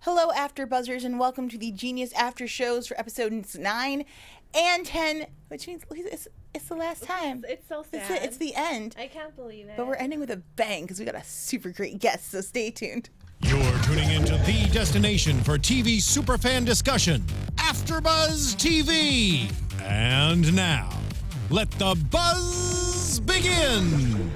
Hello, After Buzzers, and welcome to the Genius After Shows for episodes 9 and 10, which means it's the last time. It's so sad. It's the end. I can't believe it. But we're ending with a bang because we got a super great guest, so stay tuned. You're tuning into the destination for TV superfan discussion, AFTERBUZZ TV. And now, let the buzz begin.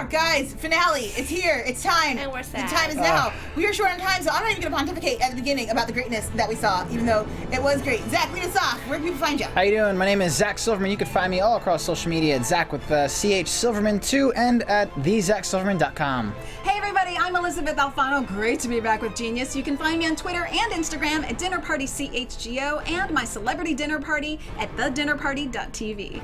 Guys, finale. It's here. It's time. And we're sad. The time is now. We are short on time, so I'm not even going to pontificate at the beginning about the greatness that we saw, even though it was great. Zach, lead us off. Where can people find you? How you doing? My name is Zach Silverman. You can find me all across social media at Zach with CH Silverman 2 and at thezachsilverman.com. Hey everybody, I'm Elysabeth Alfano. Great to be back with Genius. You can find me on Twitter and Instagram at DinnerPartyCHGO and my celebrity dinner party at thedinnerparty.tv.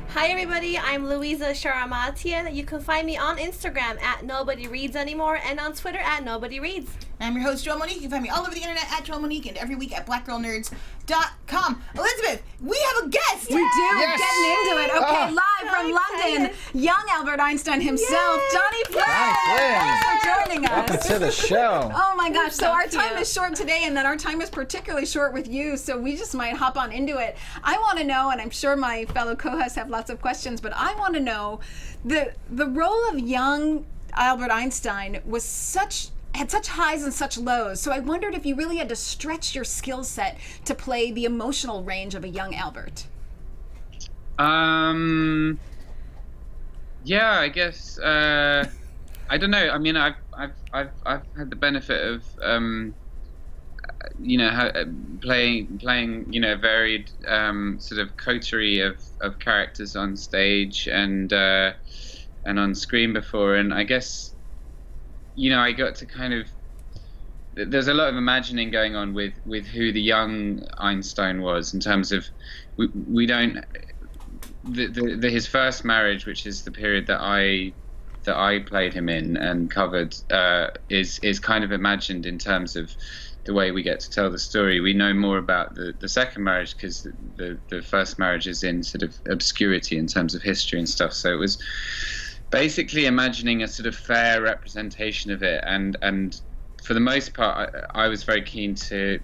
Hi everybody, I'm Louiza Sharamatyan. You can find me on Instagram at Nobody Reads Anymore and on Twitter at Nobody Reads. I'm your host, Joelle Monique. You can find me all over the internet at Joelle Monique and every week at blackgirlnerds.com. Elizabeth, we have a guest! We do! Yes. Getting into it. Okay, live from London, young Albert Einstein himself, Johnny Flynn! Thanks for joining us. Welcome to the show. Oh my gosh, so our cute. time is short today, and then our time is particularly short with you, so we just might hop on into it. I want to know, and I'm sure my fellow co-hosts have lots of questions, but I want to know, the role of young Albert Einstein had such highs and such lows, so I wondered if you really had to stretch your skill set to play the emotional range of a young Albert. Yeah, I guess I don't know. I mean, I've had the benefit of playing varied sort of coterie of characters on stage and on screen before, and I guess I got to kind of. There's a lot of imagining going on with who the young Einstein was in terms of we don't. His first marriage, which is the period that I played him in and covered, is kind of imagined in terms of the way we get to tell the story. We know more about the second marriage because the first marriage is in sort of obscurity in terms of history and stuff. So it was basically imagining a sort of fair representation of it, and for the most part, I was very keen to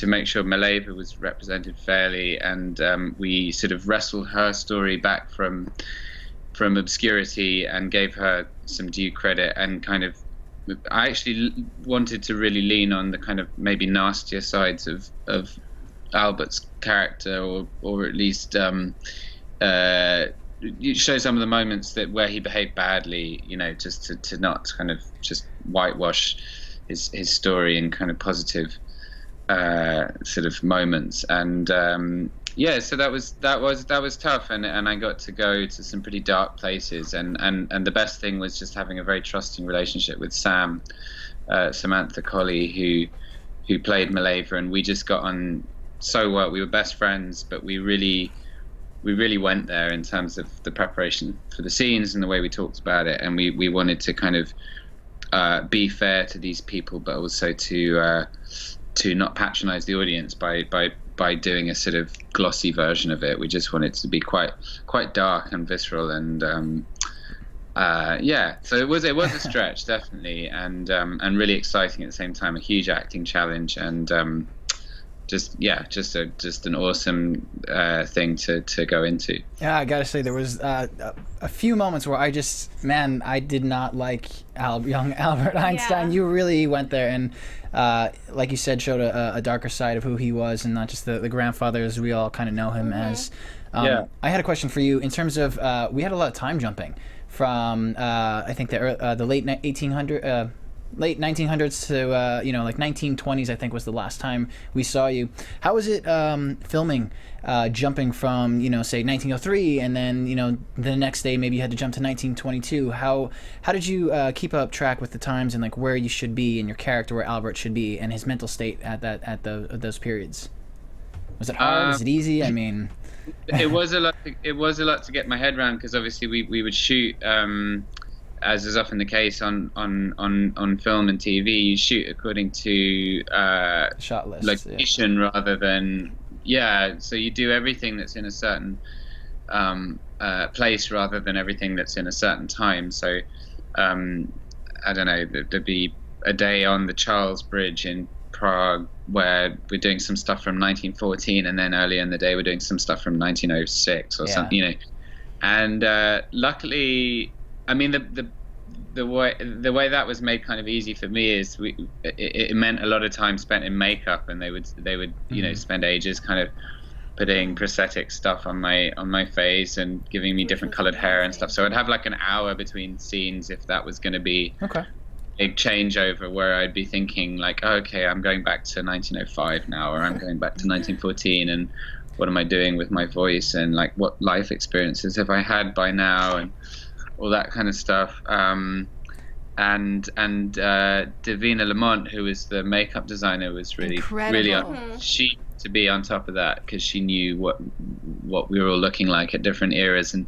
make sure Mileva was represented fairly, and we sort of wrestled her story back from obscurity and gave her some due credit, and kind of I actually wanted to really lean on the kind of maybe nastier sides of Albert's character, or at least show some of the moments where he behaved badly, just to not kind of just whitewash his story in kind of positive sort of moments. And so that was tough, and I got to go to some pretty dark places, and the best thing was just having a very trusting relationship with Samantha Colley, who played Mileva, and we just got on so well. We were best friends, but we really went there in terms of the preparation for the scenes and the way we talked about it, and we wanted to kind of be fair to these people, but also to not patronize the audience by doing a sort of glossy version of it. We just wanted to be quite dark and visceral, and so it was a stretch definitely, and really exciting at the same time, a huge acting challenge, and just an awesome thing to go into. Yeah, I gotta say there was a few moments where I did not like young Albert Einstein. Yeah. You really went there and, like you said, showed a darker side of who he was, and not just the grandfather as we all kind of know him as. I had a question for you in terms of we had a lot of time jumping from I think the late 1900s to like 1920s, I think was the last time we saw you. How was it filming, jumping from say 1903, and then the next day maybe you had to jump to 1922? How did you keep up track with the times and like where you should be and your character, where Albert should be, and his mental state at those periods? Was it hard? Was it easy? I mean, it was a lot. It was a lot to get my head around, because obviously we would shoot. As is often the case on film and TV, you shoot according to shot list, location rather than so you do everything that's in a certain place rather than everything that's in a certain time. So I don't know, there'd be a day on the Charles Bridge in Prague where we're doing some stuff from 1914, and then earlier in the day we're doing some stuff from 1906 or something, you know. And luckily, I mean, the way that was made kind of easy for me is it meant a lot of time spent in makeup, and they would you know, spend ages kind of putting prosthetic stuff on my face and giving me different colored hair and stuff. So I'd have like an hour between scenes if that was going to be a changeover, where I'd be thinking like, oh, okay, I'm going back to 1905 now, or I'm going back to 1914, and what am I doing with my voice, and like what life experiences have I had by now, and all that kind of stuff. And Davina Lamont, who was the makeup designer, was really she to be on top of that, because she knew what we were all looking like at different eras. And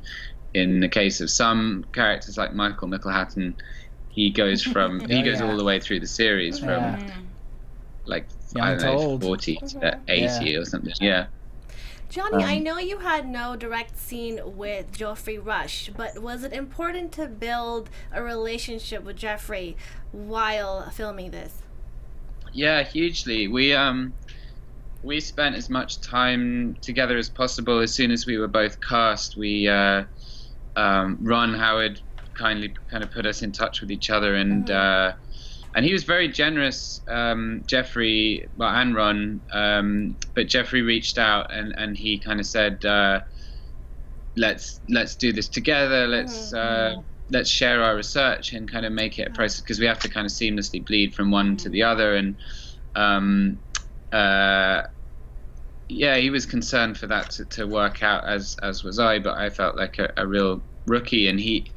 in the case of some characters like Michael Michelhatton, he goes from all the way through the series from like I don't know, 40 to 80 or something. Johnny, I know you had no direct scene with Geoffrey Rush, but was it important to build a relationship with Geoffrey while filming this? Yeah, hugely. We spent as much time together as possible. As soon as we were both cast, Ron Howard kindly kind of put us in touch with each other, and he was very generous, Geoffrey, and Ron, but Geoffrey reached out and he kind of said, let's do this together, let's share our research and kind of make it a process, because we have to kind of seamlessly bleed from one to the other. And he was concerned for that to work out, as was I, but I felt like a real rookie, and he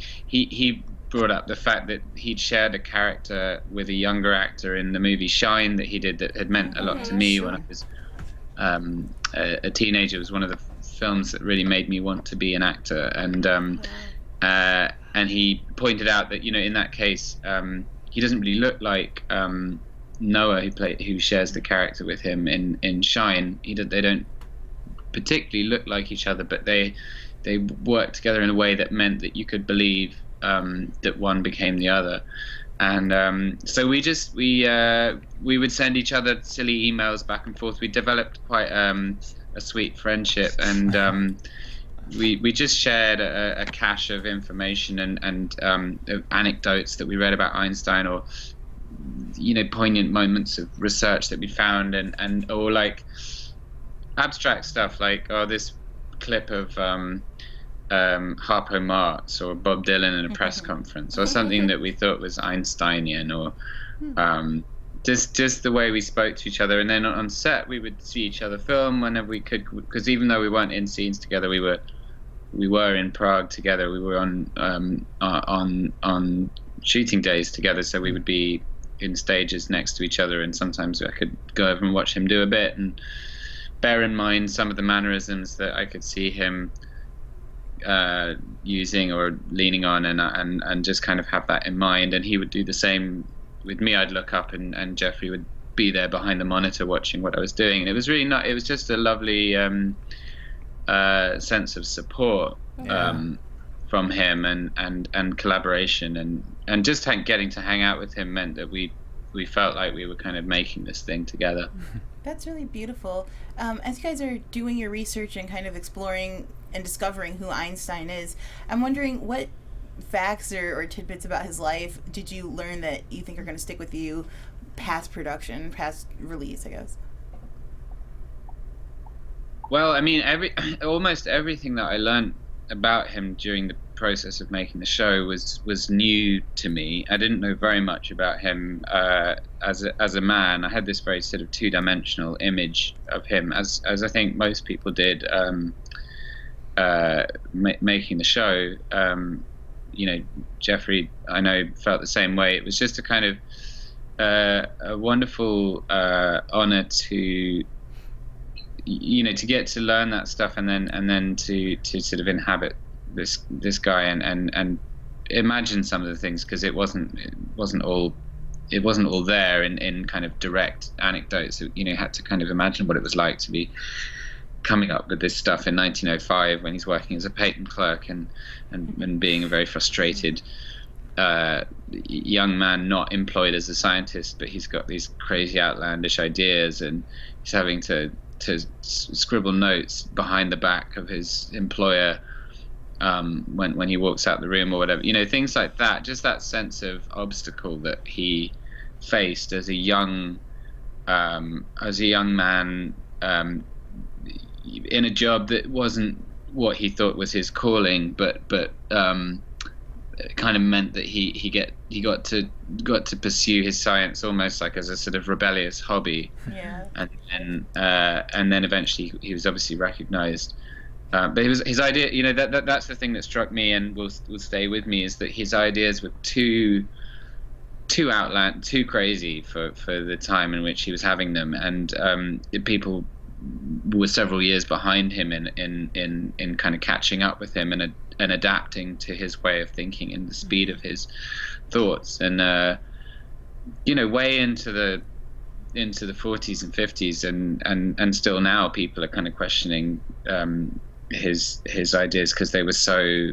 brought up the fact that he'd shared a character with a younger actor in the movie Shine that he did that had meant a lot to me when I was a teenager. It was one of the films that really made me want to be an actor, and he pointed out that, you know, in that case, he doesn't really look like Noah, who shares the character with him in Shine. They don't particularly look like each other, but they work together in a way that meant that you could believe that one became the other. And so we would send each other silly emails back and forth. We developed quite a sweet friendship, and we just shared a cache of information and anecdotes that we read about Einstein, or, you know, poignant moments of research that we found, and or like abstract stuff like, this clip of Harpo Marx or Bob Dylan in a press conference, or something that we thought was Einsteinian, or just the way we spoke to each other. And then on set we would see each other film whenever we could, because even though we weren't in scenes together, we were in Prague together. We were on shooting days together, so we would be in stages next to each other, and sometimes I could go over and watch him do a bit and bear in mind some of the mannerisms that I could see him using or leaning on, and just kind of have that in mind. And he would do the same with me. I'd look up, and Geoffrey would be there behind the monitor watching what I was doing, and it was really it was just a lovely sense of support from him, and collaboration, and just getting to hang out with him meant that we felt like we were kind of making this thing together. That's really beautiful. As you guys are doing your research and kind of exploring and discovering who Einstein is, I'm wondering what facts or tidbits about his life did you learn that you think are going to stick with you past production, past release, I guess? Well, I mean, almost everything that I learned about him during the process of making the show was new to me. I didn't know very much about him as a man. I had this very sort of two-dimensional image of him, as I think most people did making the show. You know, Geoffrey, I know, felt the same way. It was just a kind of a wonderful honor to, you know, to get to learn that stuff, and then to sort of inhabit this guy and imagine some of the things, because it wasn't all there in kind of direct anecdotes. You know, you had to kind of imagine what it was like to be coming up with this stuff in 1905 when he's working as a patent clerk and being a very frustrated young man not employed as a scientist, but he's got these crazy outlandish ideas, and he's having to scribble notes behind the back of his employer when he walks out the room or whatever. Things like that. Just that sense of obstacle that he faced as a young man in a job that wasn't what he thought was his calling, but it kind of meant that he got to pursue his science almost like as a sort of rebellious hobby. Yeah. And then eventually he was obviously recognized. But his idea, that's the thing that struck me and will stay with me, is that his ideas were too crazy for the time in which he was having them, and people were several years behind him in kind of catching up with him and adapting to his way of thinking and the speed of his thoughts. And way into the 40s and 50s and still now, people are kind of questioning his ideas because they were so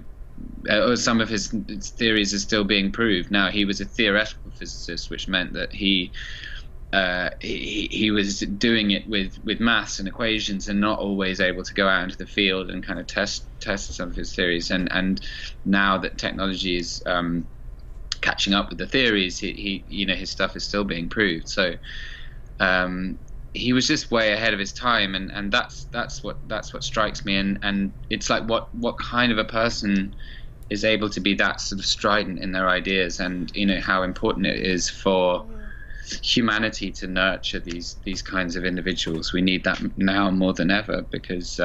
some of his theories are still being proved. Now, he was a theoretical physicist, which meant that he was doing it with maths and equations and not always able to go out into the field and kind of test some of his theories. And now that technology is catching up with the theories, his stuff is still being proved. So he was just way ahead of his time, and that's what strikes me. And it's like what kind of a person is able to be that sort of strident in their ideas, and how important it is for humanity to nurture these kinds of individuals. We need that now more than ever, because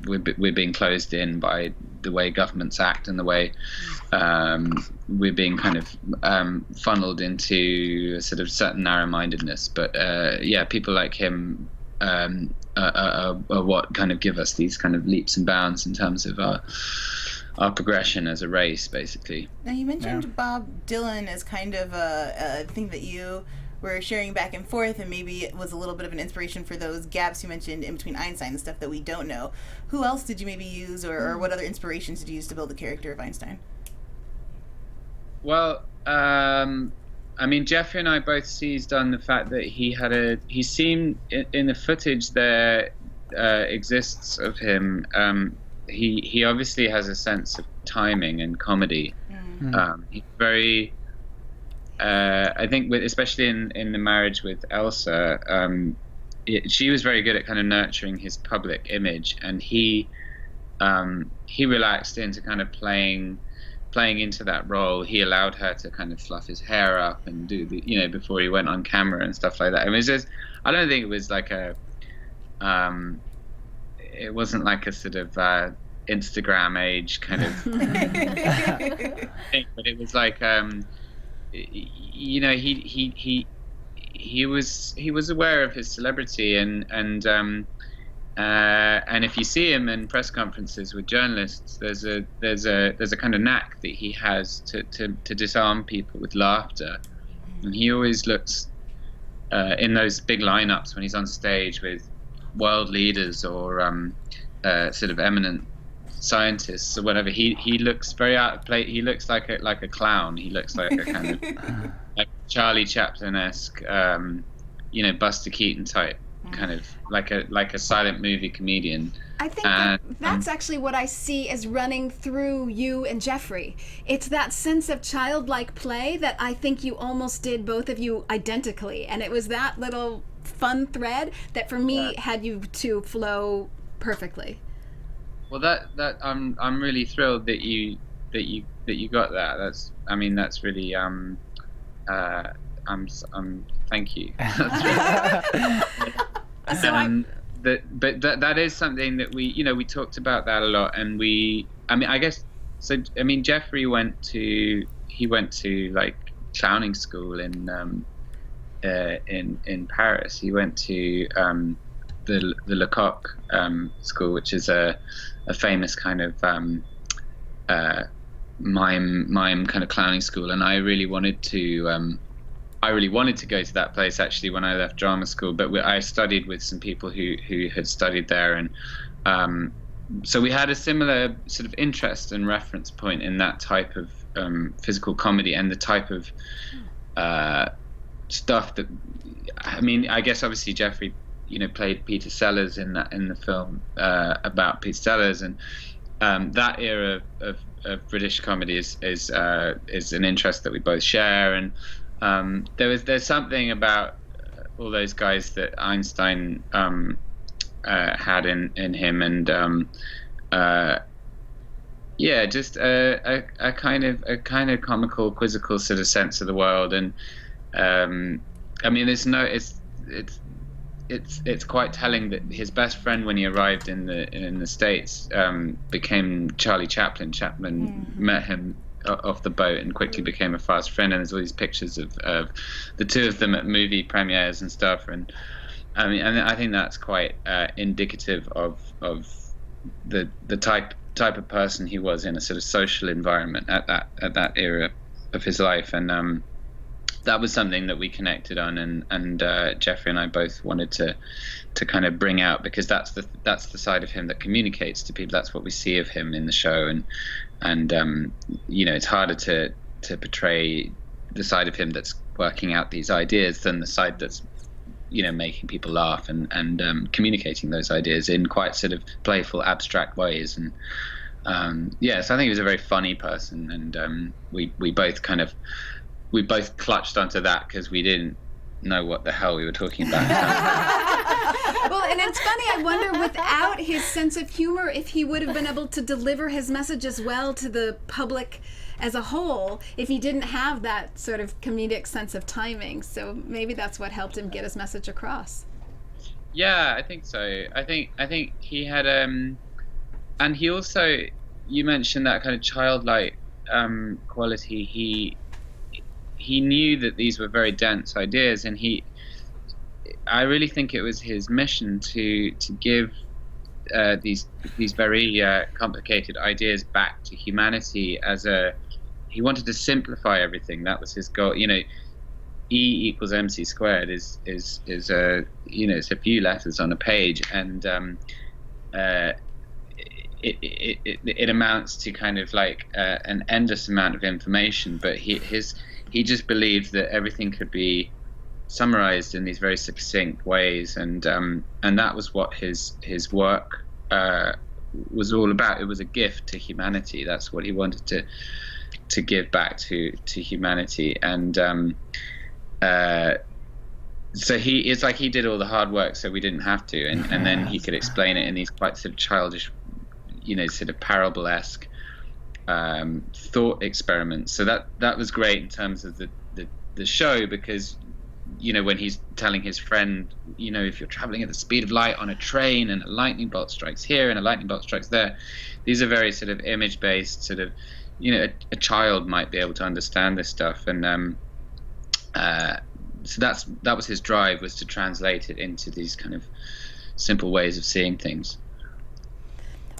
we're being closed in by the way governments act and the way we're being kind of funneled into a sort of certain narrow-mindedness. But people like him are what kind of give us these kind of leaps and bounds in terms of our progression as a race, basically. Now, you mentioned Bob Dylan as kind of a thing that you were sharing back and forth, and maybe it was a little bit of an inspiration for those gaps you mentioned in between Einstein and stuff that we don't know. Who else did you maybe use, or what other inspirations did you use to build the character of Einstein? Well, Jeffrey and I both seized on the fact that he seemed in the footage there exists of him. He obviously has a sense of timing and comedy. He's very, I think, especially in the marriage with Elsa, she was very good at kind of nurturing his public image, and he relaxed into kind of playing into that role. He allowed her to kind of fluff his hair up and do before he went on camera and stuff like that. I mean, it's just, I don't think it was like it wasn't like a sort of Instagram age kind of thing, but it was like he was aware of his celebrity, and if you see him in press conferences with journalists, there's a kind of knack that he has to disarm people with laughter, and he always looks in those big lineups when he's on stage with world leaders or sort of eminent scientists or whatever. He looks very out of place. He looks like a clown. He looks like a kind of like Charlie Chaplin-esque, Buster Keaton type, kind of like a silent movie comedian. I think that's actually what I see as running through you and Jeffrey. It's that sense of childlike play that I think you almost did, both of you, identically, and it was that little fun thread that for me had you two flow perfectly. Well, that I'm really thrilled that you got that. That's really thank you. But that is something that we talked about that a lot, and Jeffrey went to like clowning school in Paris. He went to the Lecoq school, which is a famous kind of mime kind of clowning school, and I really wanted to go to that place actually when I left drama school. But I studied with some people who had studied there, and so we had a similar sort of interest and reference point in that type of physical comedy and the type of stuff that, I mean, I guess obviously Jeffrey, played Peter Sellers in the film about Peter Sellers, and that era of British comedy is an interest that we both share, and there's something about all those guys that Einstein had in him, and just a kind of comical, quizzical sort of sense of the world, and I mean, it's quite telling that his best friend when he arrived in the States became Charlie Chaplin. Chaplin met him off the boat and quickly became a fast friend, and there's all these pictures of the two of them at movie premieres and stuff, and I mean, and I think that's quite indicative of the type of person he was in a sort of social environment at that era of his life, and that was something that we connected on, and Jeffrey and I both wanted to kind of bring out, because that's the side of him that communicates to people. That's what we see of him in the show, and it's harder to portray the side of him that's working out these ideas than the side that's making people laugh and communicating those ideas in quite sort of playful, abstract ways. And so I think he was a very funny person, and we both clutched onto that because we didn't know what the hell we were talking about. Well, and it's funny, I wonder, without his sense of humor, if he would have been able to deliver his message as well to the public as a whole, if he didn't have that sort of comedic sense of timing. So maybe that's what helped him get his message across. Yeah, I think so. I think he had and he also, you mentioned that kind of childlike quality. He knew that these were very dense ideas, and I really think it was his mission to give these very complicated ideas back to humanity he wanted to simplify everything. That was his goal. E equals mc squared is it's a few letters on a page, and it amounts to kind of like an endless amount of information, but he just believed that everything could be summarized in these very succinct ways, and that was what his work was all about. It was a gift to humanity. That's what he wanted to give back to humanity, and so it's like he did all the hard work so we didn't have to, and then he could explain it in these quite sort of childish, sort of parable-esque thought experiments. So that was great in terms of the show, because when he's telling his friend, if you're traveling at the speed of light on a train and a lightning bolt strikes here and a lightning bolt strikes there, these are very sort of image-based, sort of, a child might be able to understand this stuff, and so that was his drive, was to translate it into these kind of simple ways of seeing things.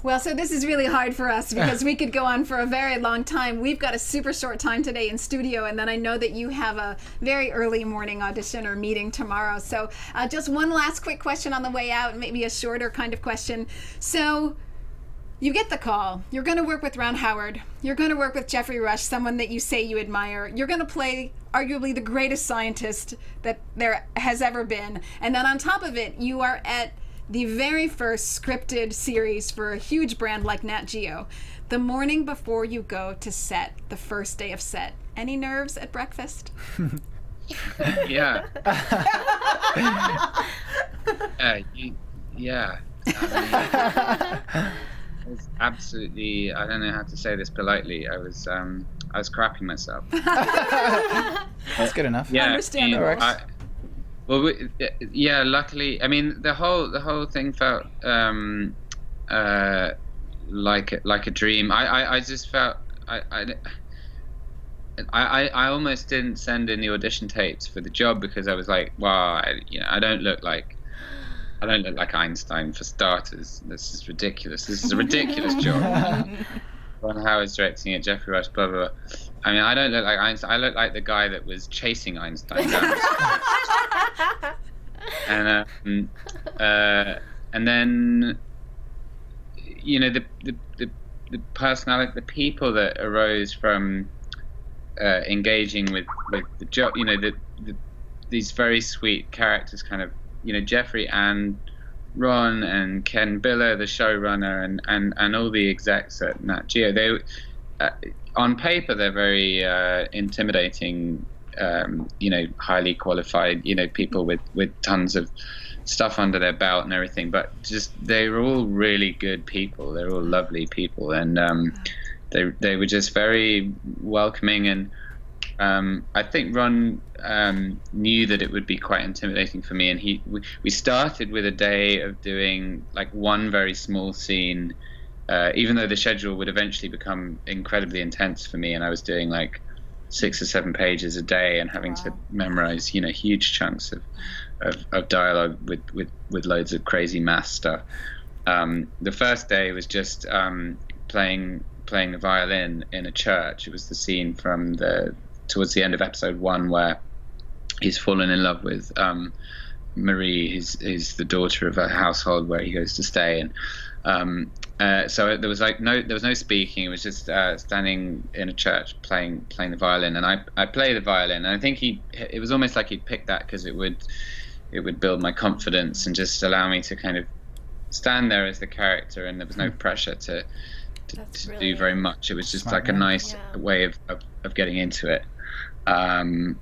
Well, so this is really hard for us because we could go on for a very long time. We've got a super short time today in studio, and then I know that you have a very early morning audition or meeting tomorrow. So just one last quick question on the way out, maybe a shorter kind of question. So you get the call. You're going to work with Ron Howard. You're going to work with Geoffrey Rush, someone that you say you admire. You're going to play arguably the greatest scientist that there has ever been. And then on top of it, you are at the very first scripted series for a huge brand like Nat Geo. The morning before you go to set, the first day of set, any nerves at breakfast? Yeah. Yeah. I was absolutely, I don't know how to say this politely, I was crapping myself. That's good enough. Yeah, understandable. Luckily, I mean, the whole thing felt like a dream. I just felt I almost didn't send in the audition tapes for the job because I was like, wow, I don't look like Einstein, for starters. This is ridiculous. This is a ridiculous job. Ron Howard's directing it, Geoffrey Rush, blah, blah, blah. I mean, I don't look like Einstein. I look like the guy that was chasing Einstein down. And then, you know, the personality, the people that arose from engaging with the job, you know, these very sweet characters, kind of, you know, Jeffrey and Ron and Ken Biller, the showrunner, and all the execs at Nat Geo. They on paper they're very intimidating, you know, highly qualified, you know, people with tons of stuff under their belt and everything, but just they were all really good people. They're all lovely people, and they were just very welcoming. And I think Ron knew that it would be quite intimidating for me, and we started with a day of doing like one very small scene, even though the schedule would eventually become incredibly intense for me, and I was doing like 6 or 7 pages a day and having to memorize, you know, huge chunks of dialogue with loads of crazy math stuff. The first day was just playing the violin in a church. It was the scene from towards the end of episode 1 where he's fallen in love with Marie, who's the daughter of a household where he goes to stay, and so there was no speaking. It was just standing in a church playing the violin, and I play the violin, and I think it was almost like he'd picked that because it would build my confidence and just allow me to kind of stand there as the character, and there was no pressure to do very much. It was just like a nice way of getting into it. And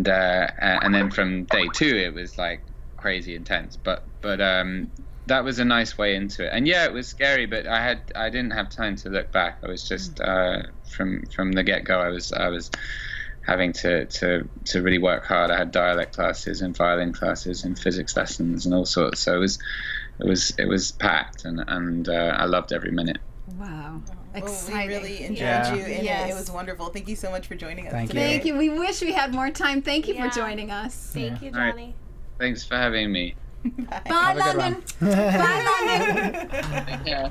then from day 2 it was like crazy intense, but that was a nice way into it. And yeah, it was scary, but I didn't have time to look back. I was just from the get-go I was having to really work hard. I had dialect classes and violin classes and physics lessons and all sorts, so it was packed, and I loved every minute. Wow. Well, Exciting. we really enjoyed you, and it was wonderful. Thank you so much for joining us today. Thank you. We wish we had more time. Thank you for joining us. Thank you, All Johnny. right. Thanks for having me. Bye, London. Bye, London. Yeah.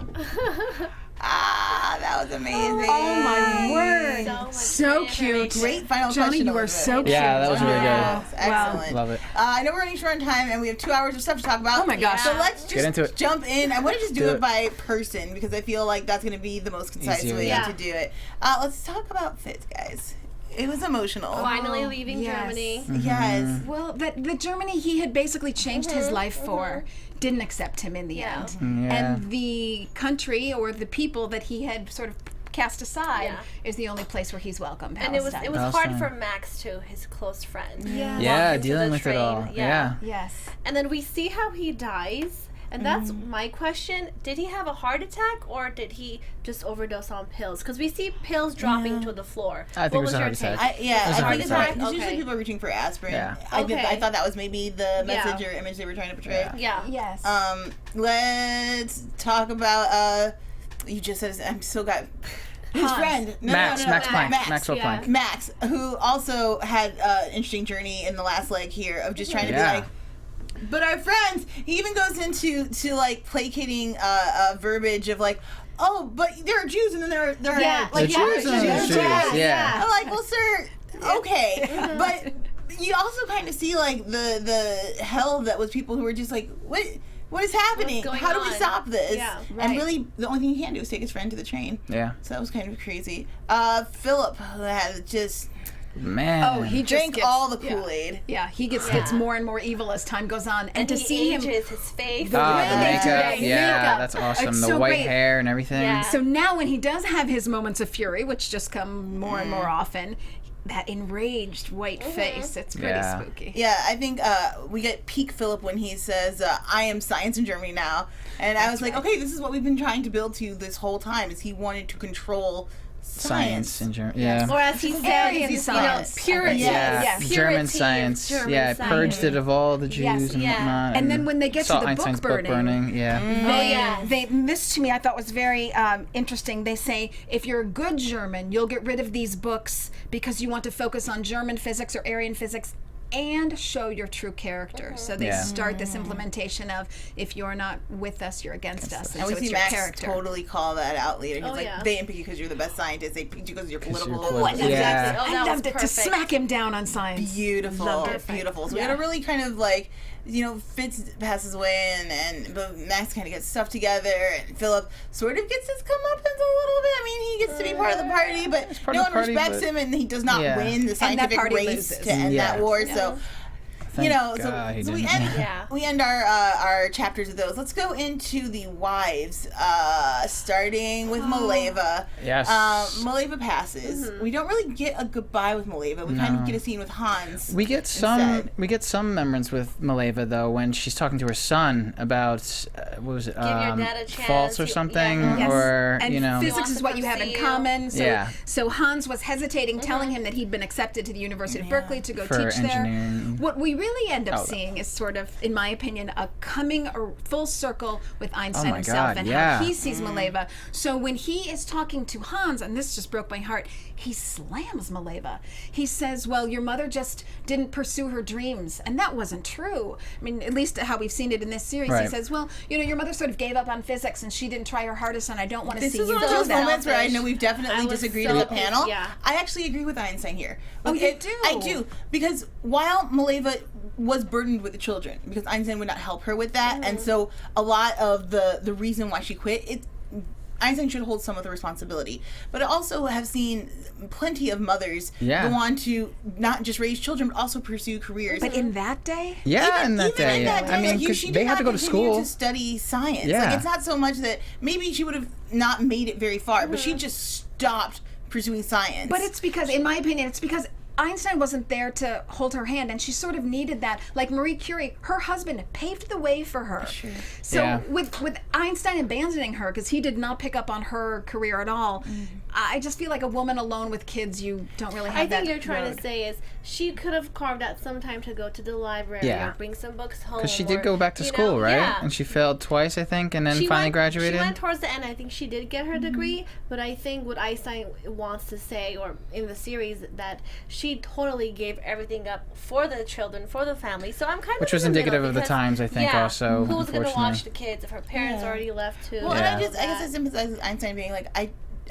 That was amazing. Oh my word. So cute. Great final Johnny, question. you were Elizabeth. so cute. Yeah, that was really good. Yes, excellent. Love it. I know we're running short on time, and we have 2 hours of stuff to talk about. Oh my gosh. So let's Get into just it. jump in. I want to just do Do it it. by person, because I feel like that's going to be the most concise Easier, way yeah. to do it. Let's talk about Fitz, guys. It was emotional. Finally leaving yes. Germany. Yes. Well, the Germany he had basically changed his life for didn't accept him in the end. Yeah. And the country or the people that he had sort of cast aside is the only place where he's welcome. And it was Palestine. hard Palestine. for Max too, his close friend. Yeah, Into dealing the with train. it all. Yeah. Yes. And then we see how he dies. And that's my question. Did he have a heart attack, or did he just overdose on pills? Because we see pills dropping to the floor. I think it was a heart attack. I It was a think heart it's attack. usually Okay. people are reaching for aspirin. Yeah. I thought that was maybe the message or image they were trying to portray. Yeah. Yes. Let's talk about you just said I'm still got his friend Max Planck. Max. Maxwell Yeah. Planck. Max, who also had an interesting journey in the last leg here of just trying to be like, but our friends. He even goes into like placating verbiage of like, oh, but there are Jews and then there are like The Jews and the Jews. Yeah. I'm like, well, sir, okay, but you also kind of see like the hell that was people who were just like, what is happening? What's going How do we on? stop this? Yeah. And really, the only thing he can do is take his friend to the train. Yeah. So that was kind of crazy. Philip had just Man. he just drank gets, all the Kool-Aid. Yeah, he gets more and more evil as time goes on, and to he see him. ages his face. The Ah, way the they makeup. do it. Yeah, Makeup. that's awesome. It's The so white great. hair and everything. Yeah. So now when he does have his moments of fury, which just come more and more often, that enraged white face, it's pretty spooky. Yeah, I think we get peak Philip when he says, I am science in Germany now. And I was like, okay, this is what we've been trying to build to this whole time, is he wanted to control science. in German. Yeah. Or as he said, Aryan you know, science. purity. Yeah, Yes. German Purity science. of German yeah, science. purged it of all the Jews Yes. and Yeah. whatnot. And then when they get to saw the Einstein's book burning, yeah. this to me I thought was very interesting. They say if you're a good German, you'll get rid of these books because you want to focus on German physics or Aryan physics. and show your true character. So they start this implementation of, if you're not with us, you're against us. And so we it's see your Max character. totally call that out later. He's Oh, like, yeah. they didn't pick you because you're the best scientist. They picked you because you're political. Oh, I loved Yeah. it. Oh, that I was loved it to perfect. smack him down on science. Beautiful, Loved it. beautiful. So we Yeah. had a really kind of like, Fitz passes away, but Max kind of gets stuff together, and Philip sort of gets his comeuppance a little bit. I mean, he gets to be part of the party, but part no of one the party, respects but- him, and he does not Yeah. win the that scientific party race loses. to end Yeah. that war. Yeah. So. Thank So God he we didn't. end Yeah. we end our chapters with those. Let's go into the wives, starting with Mileva. Yes. Mileva passes. We don't really get a goodbye with Mileva. We kind of get a scene with Hans. We get some remembrance with Mileva though when she's talking to her son about what was it? your dad a chance. False or something, Yes. or and physics Wants is to what you have in pursue. common. So, Yeah. so Hans was hesitating, telling him that he'd been accepted to the University of Berkeley to go For teach there. engineering. What we really end up Oh. seeing is sort of, in my opinion, a coming full circle with Einstein my himself God, and yeah. how he sees Mileva. So when he is talking to Hans, and this just broke my heart, he slams Mileva. He says, well, your mother just didn't pursue her dreams. And that wasn't true. I mean, at least how we've seen it in this series. He Right. says, well, your mother sort of gave up on physics and she didn't try her hardest, and I don't want to This see is you one of do those that. moments where I know we've I definitely was disagreed so on the pissed, panel. yeah. I actually agree with Einstein here. Oh, Like, you do? I do, because while Mileva was burdened with the children, because Einstein would not help her with that, and so a lot of the reason why she quit, Einstein should hold some of the responsibility. But I also have seen plenty of mothers go on to not just raise children, but also pursue careers. But in that day? Yeah, in that Even day. in that day, I mean, like, because she they did had not to go to continue school. to study science. Yeah. Like, it's not so much that maybe she would have not made it very far, but she just stopped pursuing science. But it's because, in my opinion, it's because Einstein wasn't there to hold her hand, and she sort of needed that. Like Marie Curie, her husband paved the way for her. Sure. So Yeah. with Einstein abandoning her, because he did not pick up on her career at all, I just feel like a woman alone with kids, you don't really have I that think you're trying road. to say is she could have carved out some time to go to the library Yeah. or bring some books home. Because she did or, go back to you school, know, right? Yeah. And she failed twice, I think, and then finally graduated. She went towards the end. I think she did get her degree, but I think what Einstein wants to say, or in the series, that she totally gave everything up for the children, for the family. So I'm kind of Which was in the indicative middle of the because, times, I think, yeah, also, who's going to watch unfortunately. the kids if her parents already left too? Well, Yeah. and I guess I sympathize with Einstein being like,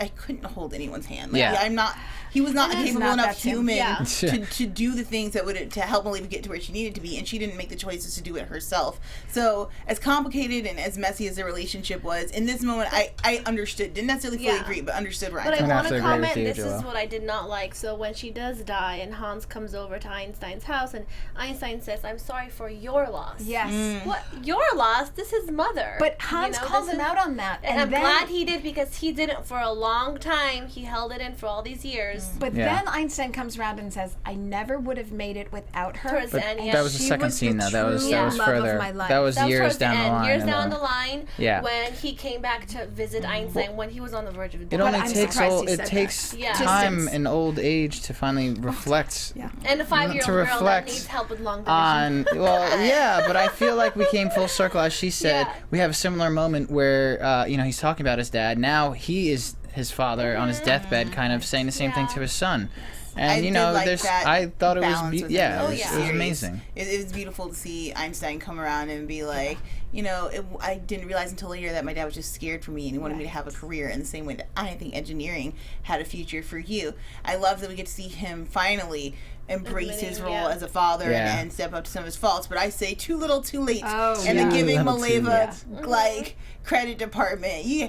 I couldn't hold anyone's hand. Like, Yeah. I'm not. He was not a capable not enough that Tim. human Yeah. to do the things that would to help Mileva get to where she needed to be, and she didn't make the choices to do it herself. So, as complicated and as messy as the relationship was, in this moment, I understood. Didn't necessarily fully Yeah. agree, but understood where But I Einstein. want have to to agree with comment, you, this is Joelle. what I did not like. So when she does die and Hans comes over to Einstein's house and Einstein says, I'm sorry for your loss. Yes. What? Your loss? This is mother. But Hans calls this him is- out on that. And I'm then, glad he did because he did it for a long time. He held it in for all these years. But Yeah. then Einstein comes around and says, I never would have made it without her. Towards the But end, And yeah. that was the she second was scene, the though. That was true that was love of further. my life. That was That was years towards down the the end, line. years and, down the line, Yeah. when he came back to visit Einstein when he was on the verge of It death. only I'm takes surprised all. he It said takes that. Yeah. time Distance. in old age to finally reflect Yeah. And a 5-year-old to girl that reflect needs help with long division. on. Well, yeah, but I feel like we came full circle, as she said. Yeah. We have a similar moment where he's talking about his dad. Now he is his father on his deathbed, kind of saying the same thing Yeah. to his son. I And did like there's. that I thought it was. balance within Yeah, the it was, yeah. it was series. amazing. It was beautiful to see Einstein come around and be like, I didn't realize until later that my dad was just scared for me and he wanted me to have a career in the same way that I think engineering had a future for you. I love that we get to see him finally embrace his Admitting, role yeah. as a father Yeah. and step up to some of his faults. But I say too little, too late. Oh, and yeah. then giving Too little, too Mileva like credit department. You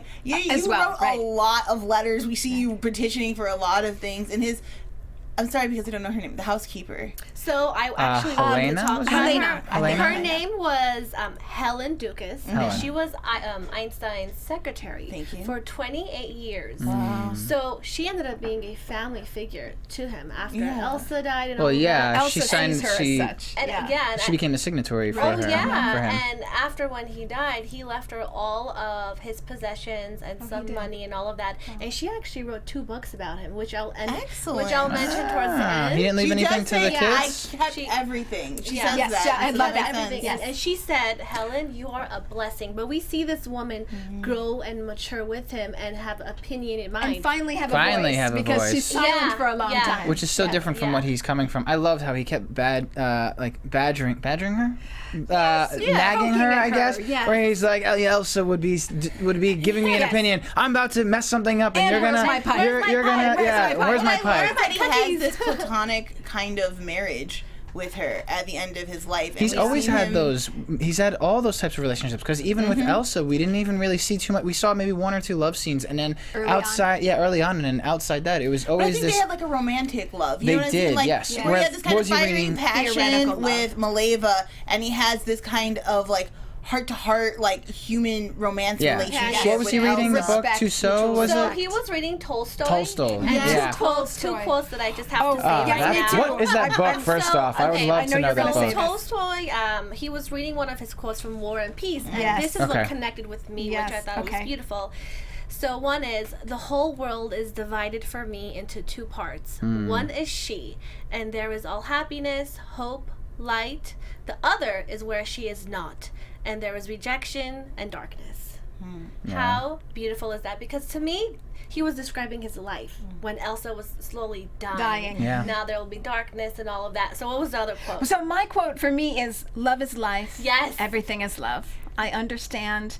As well, wrote right. a lot of letters. We see you petitioning for a lot of things. And I'm sorry because I don't know her name. The housekeeper. So I actually wanted to Helena? talk Was about her name? her. Helena? Her name was Helen Dukas, Helen. and she was Einstein's secretary Thank you. for 28 years. Mm. So she ended up being a family figure to him after Yeah. Elsa died and Well, all yeah, that. she Elsa signed. sees her She as such. And yeah. again, she became the signatory for oh her. yeah, For him. and after when he died, he left her all of his possessions and some did. money and all of that. And she actually wrote 2 books about him, which I'll Excellent. mention towards the end. He didn't leave She anything does to say, the yeah, kids? I kept She- everything. She Yeah. says Yes, that. yeah, I so love that that. makes Everything. sense. And she said, Helen, you are a blessing. But we see this woman grow and mature with him and have opinionated mind. And finally have Finally a voice have a because voice. she's silent Yeah, for a long yeah. time. Which is so different from what he's coming from. I loved how he kept badgering her, nagging her, Poking at I guess. her, yes. Where he's like, Elsa would be giving me an Yes. opinion. I'm about to mess something up, and, And you're where's gonna, my pipe? you're gonna, Where's my pipe? where's my I pipe? learned that he has this platonic kind of marriage with her at the end of his life. And He's we've always seen had him- those. He's had all those types of relationships. Because even with Elsa, we didn't even really see too much. We saw maybe 1 or 2 love scenes, and then Early early on, and then outside that, it was But I always think this. they had like a romantic love. You They know what I did, mean? Like, yes. Where he had this kind What of was he fiery reading? Theoretical passion love. with Maleva, and he has this kind of like heart-to-heart, like human romance Yeah. relationship. Yeah. What was he with reading? The Elsa. book Respect, Tussaud, mutual was So it? he was reading Tolstoy. Tolstoy, And yeah. two Tolstoy. quotes that I just have to say Ah, right me now. too. what is that book? First off, I would love I know to know you're that gonna say book. that. Tolstoy, he was reading one of his quotes from War and Peace, and Yes. this is Okay. what connected with me, Yes, which I thought okay. was beautiful. So one is, the whole world is divided for me into 2 parts. One is she, and there is all happiness, hope, light. The other is where she is not, and there is rejection and darkness. How beautiful is that? Because to me, he was describing his life when Elsa was slowly dying. Yeah. Now there will be darkness and all of that. So what was the other quote? So my quote for me is, love is life. Yes. Everything is love. I understand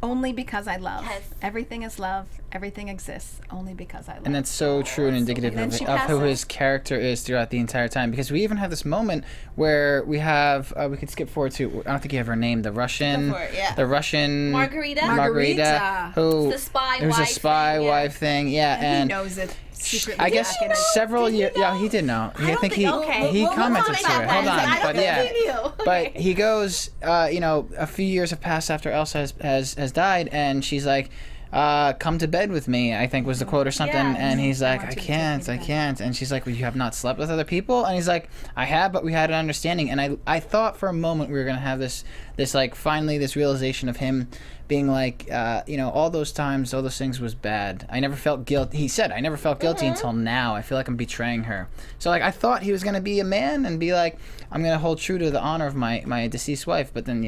only because I love. Yes. Everything is love. Everything exists only because I love. And that's so true and indicative And then she of who passes. his character is throughout the entire time. Because we even have this moment where we have, we could skip forward to, I don't think you have her name, the Russian, Go for it, yeah. the Russian Margarita? Margarita. who It's the spy it was a wife spy thing, yeah. wife thing, yeah, he and knows it secretly. I guess back in his- several years, yeah, he did know. I think he okay. he We'll commented talk to about it. that. Hold on, I don't but think yeah. he knew. But he goes, a few years have passed after Elsa has died, and she's like, come to bed with me, I think was the quote or something. Yeah. And he's like, want I you to can't, take I me to can't. And she's like, well, you have not slept with other people? And he's like, I have, but we had an understanding. And I thought for a moment we were going to have this like, finally, this realization of him being like, all those times, all those things was bad. I never felt guilt. He said, I never felt guilty until now. I feel like I'm betraying her. So, like, I thought he was going to be a man and be like, I'm going to hold true to the honor of my deceased wife. But then,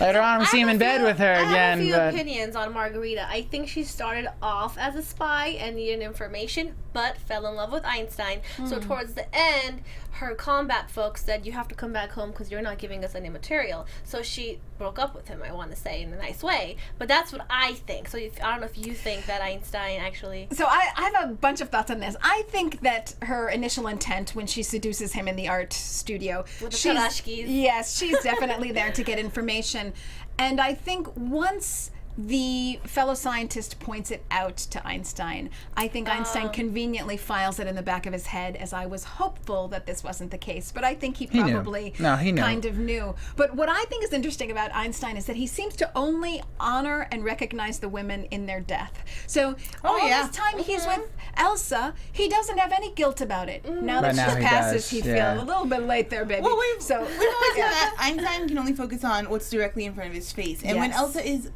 later on we see him in bed with her I again. have a few But opinions on Margarita. I think she started off as a spy and needed information, but fell in love with Einstein. So towards the end, her combat folks said, you have to come back home because you're not giving us any material. So she broke up with him, I want to say, in a nice way. But that's what I think. So I don't know if you think that Einstein actually... So I have a bunch of thoughts on this. I think that her initial intent when she seduces him in the art studio, With the she's- Tarashkis. yes, she's definitely there to get information. And I think once the fellow scientist points it out to Einstein, I think Einstein conveniently files it in the back of his head, as I was hopeful that this wasn't the case. But I think he knew. probably No, he knew. kind of knew. But what I think is interesting about Einstein is that he seems to only honor and recognize the women in their death. So all yeah. this time he's with Elsa, he doesn't have any guilt about it. Now that But now she he passes, does, he yeah. feels a little bit late there, baby. Well, we've always said yeah. that Einstein can only focus on what's directly in front of his face. And when Yes. Elsa is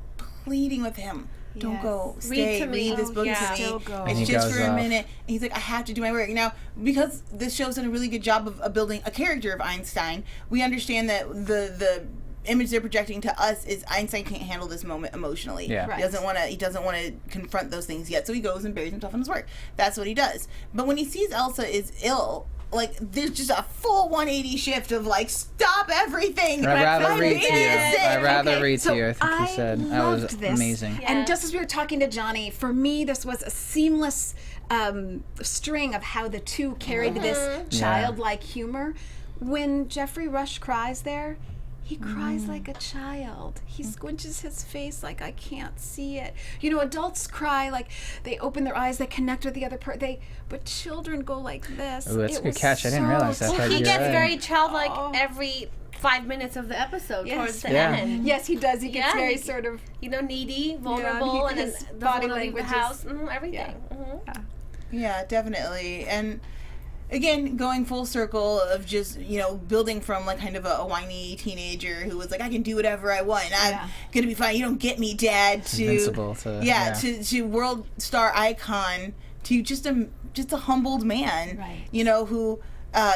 pleading with him, don't Yes. go, Read stay, to me. read this Oh, book yeah. to me. Still go. And he It's just goes for a off. minute. And he's like, I have to do my work. Now, because this show's done a really good job of building a character of Einstein, we understand that the image they're projecting to us is Einstein can't handle this moment emotionally. Yeah. Right. He doesn't want to confront those things yet, so he goes and buries himself in his work. That's what he does. But when he sees Elsa is ill, like, there's just a full 180 shift of, like, stop everything. I'd rather My read to baby you. is sick. I'd rather Okay, read so to you, I think he said. That was loved this. amazing. Yeah. And just as we were talking to Johnny, for me, this was a seamless string of how the two carried this childlike humor. When Jeffrey Rush cries there, he cries like a child. He squinches his face like, I can't see it. You know, adults cry like they open their eyes, they connect with the other person. But children go like this. Oh, that's It a good was catch. I didn't realize that. so But He you're gets right. very childlike Oh. every 5 minutes of the episode Yes. towards the Yeah. end. Yes, he does. He gets Yeah, very he- sort of. Needy, vulnerable, and then his doesn't body want to leave the language is- house. Everything. Yeah, definitely. And again, going full circle of just, building from like kind of a whiny teenager who was like, I can do whatever I want. I'm going to be fine. You don't get me, Dad. To Invincible to- yeah. to world star icon to just a humbled man, Right. you know, who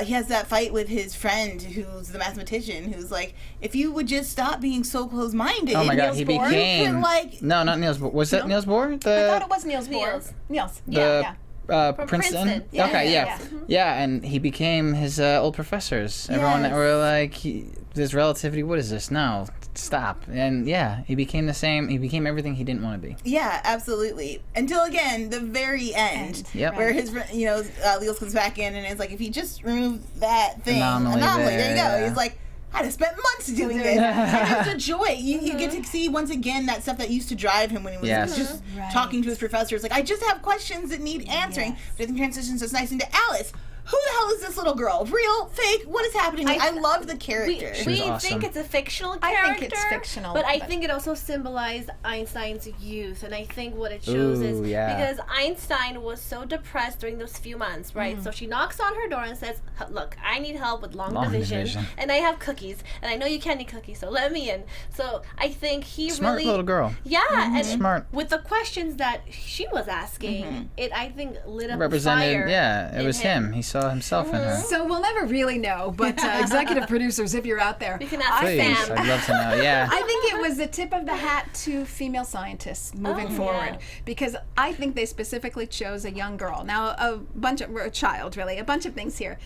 he has that fight with his friend who's the mathematician, who's like, if you would just stop being so close-minded. Oh my God, he Niels Bohr, became you could, like, no, not Niels Bohr. Was that Niels Bohr? I thought it was Niels Bohr. Niels. Niels. The Yeah. From Princeton. Princeton. Yeah, Okay, yeah, yeah, yeah, and he became his old professors. Everyone that Yes. were like, "This relativity, what is this? No, stop." And yeah, he became the same. He became everything he didn't want to be. yeah, absolutely. Until again, the very end, Yep. where his, you know, Niels comes back in and it's like, if he just removed that thing, Anomaly there you there, go. yeah. He's like, I'd have spent months doing this. And it's a joy. You get to see once again that stuff that used to drive him when he was Yes. just Right. talking to his professors. Like, I just have questions that need answering. But then transitions us nice into Alice. Who the hell is this little girl? Real? Fake? What is happening? I love the character. She We was awesome. think it's a fictional I character. think it's fictional, But I but- think it also symbolized Einstein's youth. And I think what it shows is Ooh, yeah. because Einstein was so depressed during those few months, right? So she knocks on her door and says, look, I need help with long division. And I have cookies. And I know you can't eat cookies, so let me in. So I think he Smart really... little girl. Yeah, and Smart. with the questions that she was asking, it, I think, lit up a Represented, fire yeah, it in was him. He saw himself in her. So we'll never really know, but executive producers, if you're out there, We can ask Please, Sam. I'd love to know. Yeah. I think it was the tip of the hat to female scientists moving Oh, forward, yeah. because I think they specifically chose a young girl. Now, a child, really, a bunch of things here.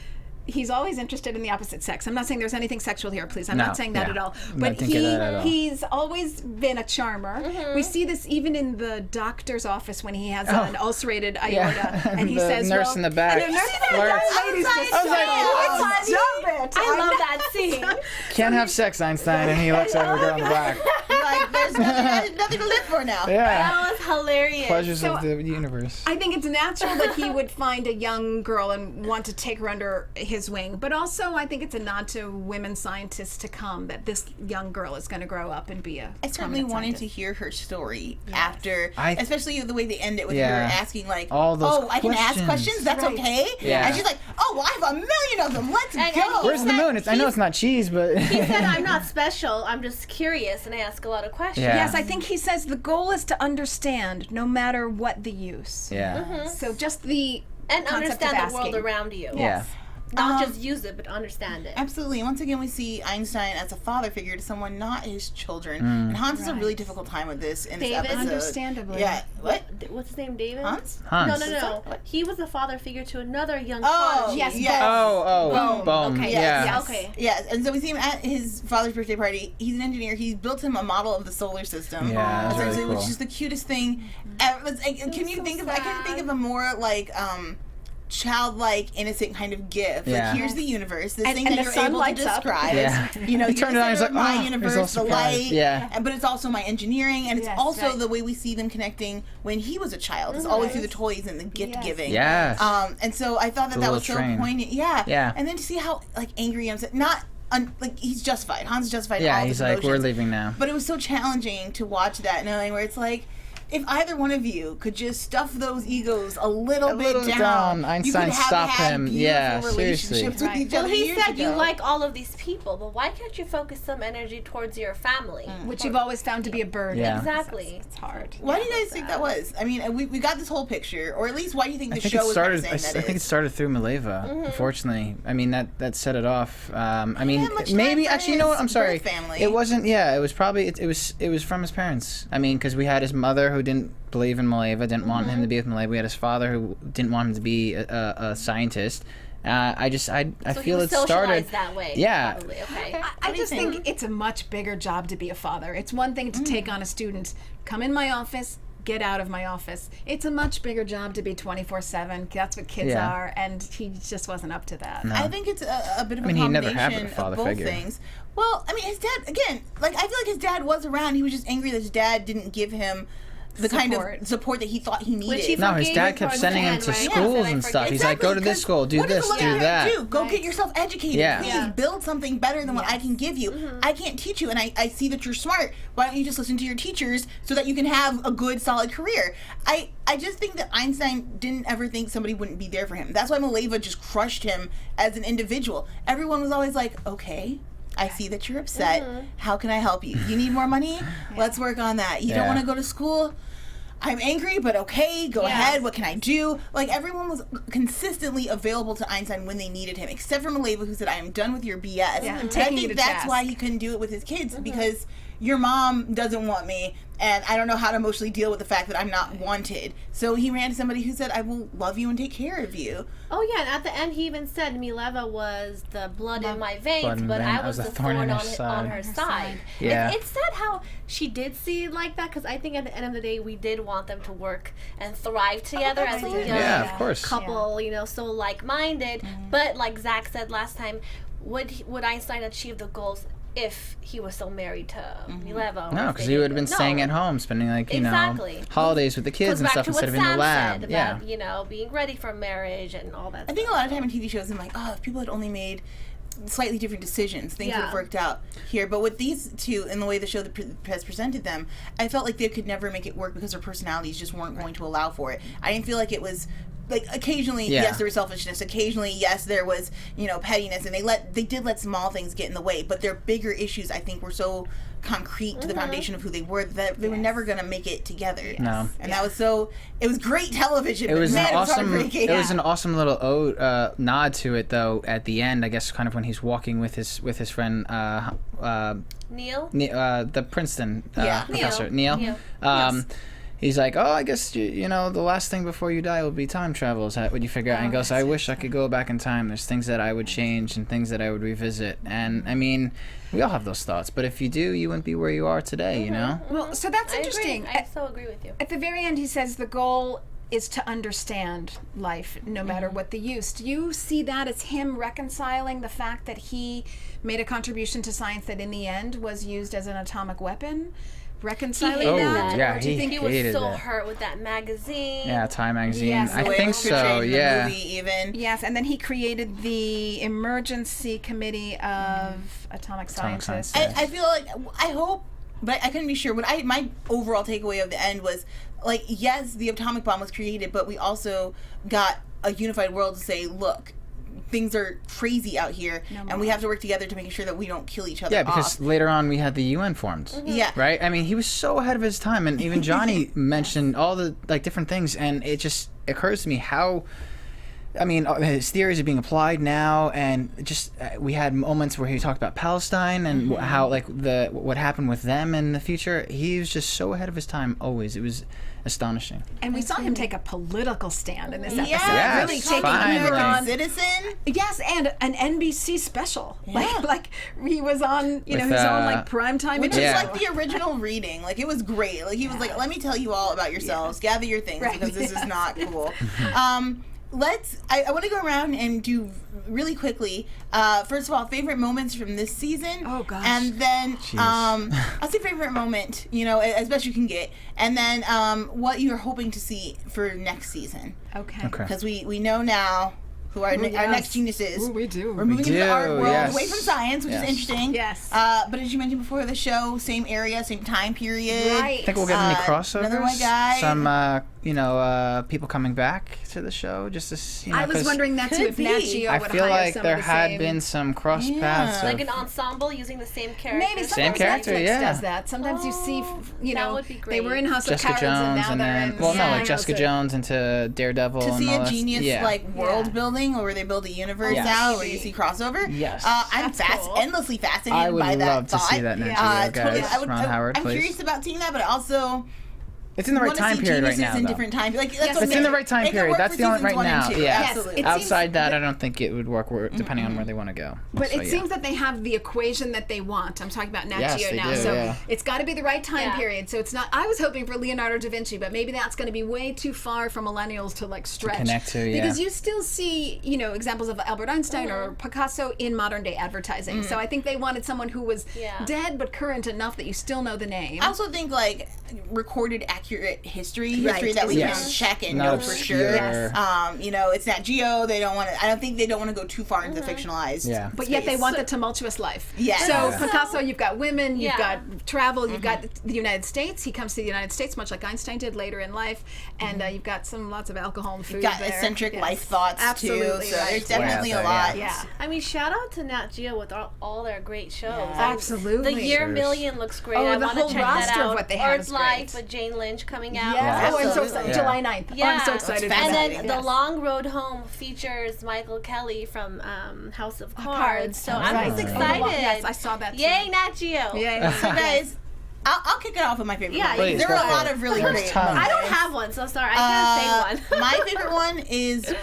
He's always interested in the opposite sex. I'm not saying there's anything sexual here, please. I'm No, not saying that yeah. at all. I'm But not thinking that at all. he's always been a charmer. We see this even in the doctor's office when he has an ulcerated aorta, Yeah. and he The says, nurse well, in the back and the nurse in the flirts. back, ladies just I was like, "Oh, what? stop it!" I love that scene. Can't have sex, Einstein, and he looks at the girl in the back. Like, there's nothing to live for now. Yeah. That was hilarious. Pleasures So, of the universe. I think it's natural that he would find a young girl and want to take her under his wing. But also, I think it's a nod to women scientists to come, that this young girl is going to grow up and be a I certainly prominent wanted to scientist. hear her story after, I- especially the way they end it with Yeah. her asking, like, All those oh, I can ask questions. questions? That's Right. okay? Yeah. And she's like, oh, well, I have a million of them. Let's And- go. and Where's the moon? I know it's not cheese, but He said, I'm not special. I'm just curious, and I ask a lot of questions. Yeah. Yes, I think he says the goal is to understand, no matter what the use. yeah. So just the And concept of understand the world asking. around you. Yeah. Not just use it, but understand it. Absolutely. Once again, we see Einstein as a father figure to someone not his children. And Hans has a really difficult time with this in David? this episode. Understandably. Yeah. What? What's his name, David? Hans? Hans. No. He was a father figure to another young Oh, prodigy. yes, yes. Oh, boom. Okay. Yeah. Yes. Okay. Yes, and so we see him at his father's birthday party. He's an engineer. He's built him a model of the solar system. Yeah, that's really essentially, cool. which is the cutest thing ever. It's like, can you so think of? I can't think sad. of a more like childlike, innocent kind of gift. Yeah. Like, here's the universe. This And- thing and that the you're sun able to lights up. describe. Yeah. You know, He you're turned the it on, he's center of like, my "Oh," he's all universe, the surprised. light. Yeah. But it's also my engineering, and it's Yes, also right. the way we see them connecting when he was a child. It's always through the toys and the gift giving. Yes. And so I thought that The that was little so train. poignant. Yeah. Yeah. And then to see how like angry I'm not like he's justified. Hans is justified. in Yeah, all he's his like, we're emotions. leaving now. But it was so challenging to watch that, knowing where it's like, if either one of you could just stuff those egos a little bit little down, down, you Einstein could have stopped had him. beautiful Yeah, relationships seriously. with Right. each Well, other he years said you ago. like all of these people, but why can't you focus some energy towards your family? which you've always found to be a burden. Yeah. Exactly. It's hard. Why do you guys think that was? I mean, we got this whole picture, or at least why do you think the I think show it was started. saying that I think it is? started through Mileva. Unfortunately, I mean that set it off. I mean, had much time maybe for actually, you know what? his I'm sorry. birth family. It wasn't. Yeah, it was probably. It was from his parents. I mean, because we had his mother who didn't believe in Mileva, didn't want him to be with Mileva. We had his father who didn't want him to be a scientist. I So he feel was it started. socialized that way. Yeah. Probably. Okay. I do you just think? think it's a much bigger job to be a father. It's one thing to take on a student, come in my office, get out of my office. It's a much bigger job to be 24/7. That's what kids Yeah. are, and he just wasn't up to that. I think it's a bit of a mean, he never had combination a father of both figure. things. Well, I mean, his dad, again, like, I feel like his dad was around. He was just angry that his dad didn't give him the kind Support. of support that he thought he needed. Which he No, his forgave dad him kept towards sending the him end, to right? schools Yes, and I stuff. forget. He's like, go to this 'cause school, do what does this, a little do kid that. do? Go Right. get yourself educated. Yeah. Please Yeah. build something better than what I can give you. I can't teach you, and I see that you're smart. Why don't you just listen to your teachers so that you can have a good, solid career? I just think that Einstein didn't ever think somebody wouldn't be there for him. That's why Mileva just crushed him as an individual. Everyone was always like, okay, I see that you're upset. How can I help you? You need more money? Let's work on that. You don't Yeah. want to go to school? I'm angry, but okay, go ahead. What can I do? Like, everyone was consistently available to Einstein when they needed him, except for Maleva, who said, I am done with your BS. Yeah, And I think that's why he couldn't do it with his kids, because your mom doesn't want me, and I don't know how to emotionally deal with the fact that I'm not wanted. So he ran to somebody who said, I will love you and take care of you. Oh, yeah, and at the end he even said Mileva was the blood in my veins, but I was the thorn on her side. Yeah. It's sad how she did see it like that, because I think at the end of the day we did want them to work and thrive together as a young Yeah, of course. couple, you know, so like-minded. But like Zach said last time, would Einstein achieve the goals if he was still married to Mileva? No, because he would have been staying at home, spending holidays with the kids and stuff instead of in the lab. Said about, you know, being ready for marriage and all that. I think a lot of time in TV shows, I'm like, oh, if people had only made slightly different decisions, things would have worked out here. But with these two, and the way the show has presented them, I felt like they could never make it work because their personalities just weren't going to allow for it. I didn't feel like it was. Like, occasionally, yes, there was selfishness. Occasionally, yes, there was, you know, pettiness, and they did let small things get in the way. But their bigger issues, I think, were so concrete to the foundation of who they were that they were never going to make it together. No, and that was so. It was great television. It was an awesome. It was an awesome little nod to it, though. At the end, I guess, kind of when he's walking with his friend Neil, the Princeton professor, Neil. Yes. He's like, oh, I guess, you know, the last thing before you die will be time travel. Is that what you figure out? And he goes, I wish I could go back in time. There's things that I would change and things that I would revisit. And, I mean, we all have those thoughts. But if you do, you wouldn't be where you are today, you know? Well, so that's interesting. Agree. I so agree with you. At the very end, he says the goal is to understand life, no matter what the use. Do you see that as him reconciling the fact that he made a contribution to science that in the end was used as an atomic weapon? Reconciling that? Yeah, or do you think he was so hurt with that magazine? Yeah, Time magazine. Yes, I think so. Yeah. Yes, and then he created the emergency committee of atomic scientists. I feel like I hope, but I couldn't be sure. My overall takeaway of the end was like, yes, the atomic bomb was created, but we also got a unified world to say, look, things are crazy out here, and we have to work together to make sure that we don't kill each other. Yeah, because later on we had the UN formed. Yeah. Right? I mean, he was so ahead of his time, and even Johnny mentioned all the different things, and it just occurs to me how. I mean, his theories are being applied now, and just we had moments where he talked about Palestine and how what happened with them in the future. He was just so ahead of his time. Always, it was astonishing. And we saw him take a political stand in this episode. Yeah, really taking over on Citizen. Yes, and an NBC special. Yeah. Like he was on, his own primetime, which is like the original reading. Like, it was great. Like, he was like, "Let me tell you all about yourselves. Gather your things because this is not cool." I want to go around and do really quickly. First of all, favorite moments from this season. Oh gosh. And then I'll say favorite moment, as best you can get, and then what you're hoping to see for next season. Okay. Because we know now who our next genius is. Ooh, we do. We're moving into the art world, away from science, which is interesting. Yes. But as you mentioned before the show, same area, same time period. Right. I think we'll get any crossovers. Another white guy. Some, people coming back to the show just to, I was wondering that too. If Nat Geo I would feel hire like some there of the had same. been some cross paths. Like an ensemble using the same character. Maybe Same sometimes character, Netflix yeah. does that. Sometimes you see, that would be great. they were in House Jessica of Cards and Jones now and they're then, in. like Jessica Jones into Daredevil. To see and all a that. genius world building, or where they build a universe out, where you see crossover. Yes. I'm endlessly fascinated I would by that love thought. to see that Nat Geo, guys. Totally. Ron Howard, I'm please. curious about seeing that, but I also it's in the right time period right now. In though. different time, like It's in the right time period. That's the only right now. Yeah. Absolutely. Outside that, I don't think it would work. Depending on where they want to go. But it seems that they have the equation that they want. I'm talking about Nat Geo they now. do, So it's got to be the right time Yeah. period. So it's not. I was hoping for Leonardo da Vinci, but maybe that's going to be way too far for millennials to stretch. connect to, Because you still see, examples of Albert Einstein or Picasso in modern day advertising. So I think they wanted someone who was dead but current enough that you still know the name. I also think recorded accurate history Right. that we Yes. can check and Not know for obscure. sure. Yes. It's Nat Geo. They don't want to. I don't think they don't want to go too far into the fictionalized. Yeah. But yet they want the tumultuous life. Yes. So Picasso, you've got women, you've got travel, you've got the United States. He comes to the United States much like Einstein did later in life, and you've got lots of alcohol and food. You've got there. eccentric life thoughts Absolutely too. So right. there's definitely a lot. Yeah. I mean, shout out to Nat Geo with all their great shows. Absolutely. The Year Million looks great. Oh, I the want to whole check roster that out. of what they have Earth is Life great. with Jane Lynch Lynch coming out. Yes. Oh, I'm so Absolutely. excited. July 9th. Oh, Yeah. I'm so excited. That's for And that. then Yes. The Long Road Home features Michael Kelly from House of Cards. So I'm Right. just Oh, excited. yes, I saw that too. Yay, Nat Geo. Yeah. So guys, I'll kick it off with my favorite Yeah, moment. please, There were go a for lot it. of really There's great tons. I don't moments. have one, so sorry. I can't say one. My favorite one is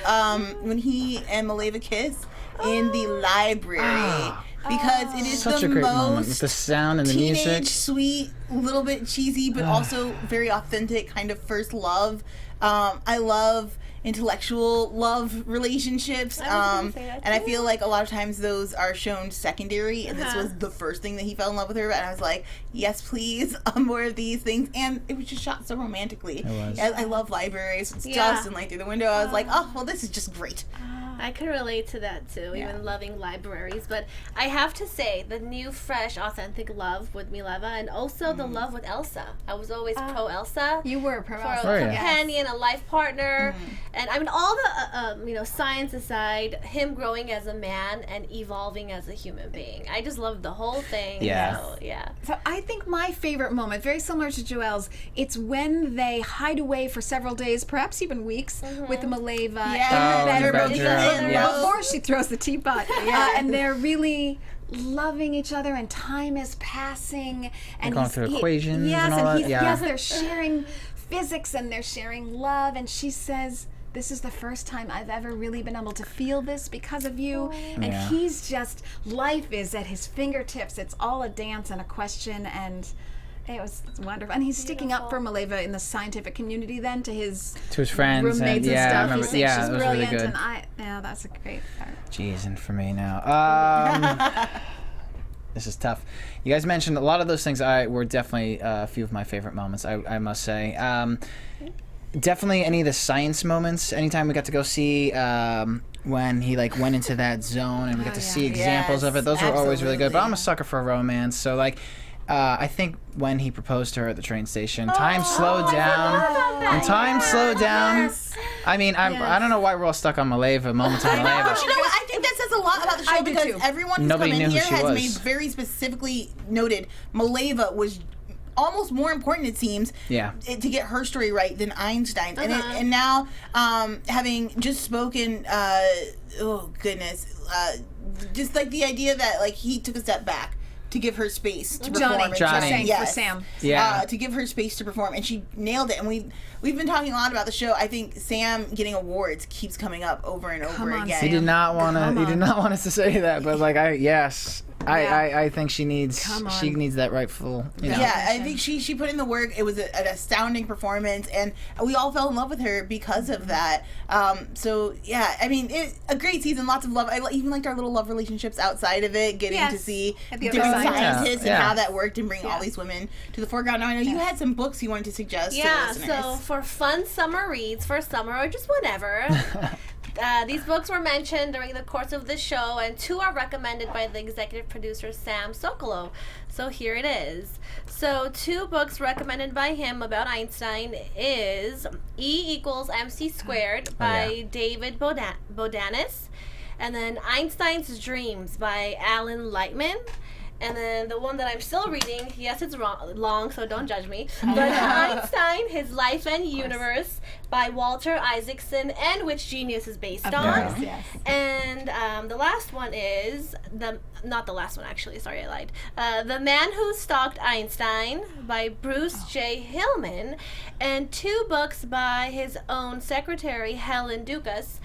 when he and Maleva kiss in the library. Because it is Such the a great moment most with the sound and the teenage, music. sweet, a little bit cheesy, but also very authentic kind of first love. I love intellectual love relationships, I was gonna say that and I too. feel like a lot of times those are shown secondary, and this was the first thing that he fell in love with her. And I was like, yes, please, more of these things. And it was just shot so romantically. It was. I love libraries. It's Yeah. just and like through the window, I was like, oh, well, this is just great. I can relate to that too, even loving libraries. But I have to say, the new, fresh, authentic love with Mileva, and also the love with Elsa. I was always pro Elsa. You were pro For a Oh, yeah. companion, a life partner, and I mean all the science aside, him growing as a man and evolving as a human being. I just loved the whole thing. Yeah. So, yeah. So I think my favorite moment, very similar to Joelle's, it's when they hide away for several days, perhaps even weeks, with Maleva Yeah. in the Oh, in the bedroom, bedroom, yeah. before she throws the teapot. And they're really loving each other, and time is passing. And going he's- through he- equations yes, and all that, he's- yeah. Yes, they're sharing physics and they're sharing love. And she says, "This is the first time I've ever really been able to feel this because of you." And Yeah. he's just, life is at his fingertips. It's all a dance and a question, and it's wonderful. And he's sticking up for Maleva in the scientific community then to his friends roommates and and yeah, I stuff. remember, He thinks yeah, she's it was really brilliant, good. and that's a great part. Jeez, and for me now. This is tough. You guys mentioned a lot of those things were definitely a few of my favorite moments, I must say. Definitely any of the science moments. Anytime we got to go see when he like went into that zone and we got to see examples of it. Those were always really good. But I'm a sucker for a romance. So like I think when he proposed to her at the train station, time slowed down. And time slowed down. I mean, I don't know why we're all stuck on Maleva, moments on Maleva. But you know what? I think that says a lot about the show I do because too. everyone who's Nobody come knew in who here she has was. made very specifically noted Maleva was almost more important, it seems, Yeah. to get her story right than Einstein's. And now, having just spoken, oh goodness, just like the idea that like he took a step back to give her space to perform. Johnny, and Johnny. saying yes. for Sam. Yeah. To give her space to perform, and she nailed it. And we've been talking a lot about the show. I think Sam getting awards keeps coming up over and over on, again. He did not want to. Come He did on. not want us to say that, but like I think she needs Come on. she needs that rightful. You know. Yeah, I think she put in the work. It was an astounding performance, and we all fell in love with her because of that. So yeah, I mean, a great season, lots of love. I even liked our little love relationships outside of it, getting to Yes, see at the different other side. scientists Yeah. and how that worked, and bring all these women to the foreground. Now I know you had some books you wanted to suggest. Yeah, to listeners. so for fun summer reads for summer or just whenever, these books were mentioned during the course of the show, and 2 are recommended by the executive producer Sam Sokolow. So here it is. So 2 books recommended by him about Einstein is E=mc² by David Bodanis, and then Einstein's Dreams by Alan Lightman. And then the one that I'm still reading, yes, it's long, so don't judge me. But Einstein, His Life and Universe by Walter Isaacson, and which Genius is based on. course, yes. And the last one is not the last one actually. Sorry, I lied. The Man Who Stalked Einstein by Bruce J. Hillman, and 2 books by his own secretary Helen Dukas,